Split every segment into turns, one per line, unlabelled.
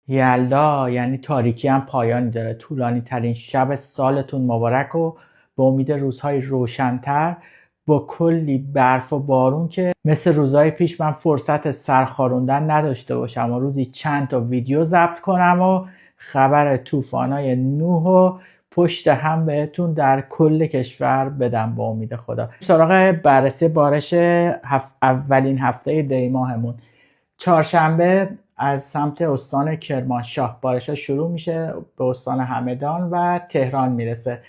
یلدا یعنی تاریکی هم پایانی داره. طولانی ترین شب سالتون مبارک و به امید روزهای روشن‌تر با کلی برف و بارون که مثل روزهای پیش من فرصت سرخاروندن نداشته باشم و روزی چند تا ویدیو ضبط کنم و خبر طوفانای نوح و پشت هم بهتون در کل کشور بدم به امید خدا. سراغ بررسی بارش اولین هفته دی ماهمون، چهارشنبه از سمت استان کرمانشاه بارش‌ها شروع میشه، به استان همدان و تهران میرسه.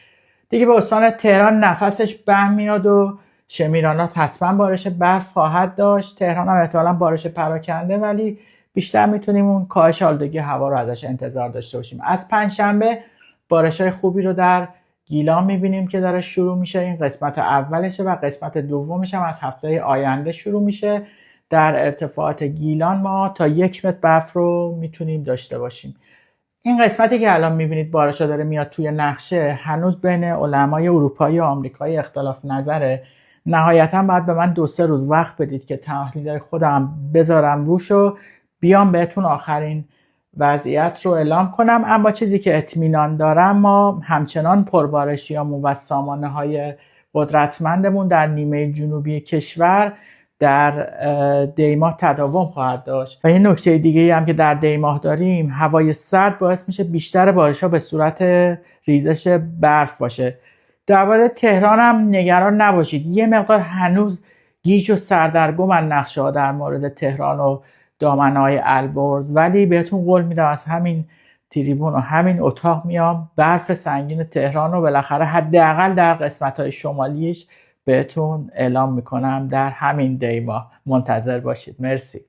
دیگه به استان تهران نفسش بهم میاد و شمیرانات حتما بارش برف خواهد داشت. تهران هم احتمالاً بارش پراکنده، ولی بیشتر میتونیم اون کاهش آلودگی هوا رو ازش انتظار داشته باشیم. از پنجشنبه بارش‌های خوبی رو در گیلان میبینیم که داره شروع میشه. این قسمت اولشه و قسمت دومش هم از هفته آینده شروع میشه. در ارتفاعات گیلان ما تا 1 متر برف رو میتونیم داشته باشیم. این قسمتی که الان میبینید بارشا داره میاد توی نقشه، هنوز بین علمای اروپایی و آمریکایی اختلاف نظره. نهایتا باید به من 2-3 روز وقت بدید که تحلیلای خودم بذارم روش و بیام بهتون آخرین وضعیت رو اعلام کنم. اما چیزی که اطمینان دارم، ما همچنان پربارشیامون و سامانه های قدرتمندمون در نیمه جنوبی کشور در دی ماه تداوم خواهد داشت. و یه نکته دیگه هم که در دی ماه داریم، هوای سرد باعث میشه بیشتر بارش‌ها به صورت ریزش برف باشه. درباره تهران هم نگران نباشید، یه مقدار هنوز گیج و سردرگمن نقشه‌ها در مورد تهران و دامنه‌های البرز، ولی بهتون قول میدم از همین تریبون و همین اتاق میام برف سنگین تهران رو بالاخره حداقل در قسمت‌های شمالیش بهتون اعلام میکنم در همین دی ماه. منتظر باشید. مرسی.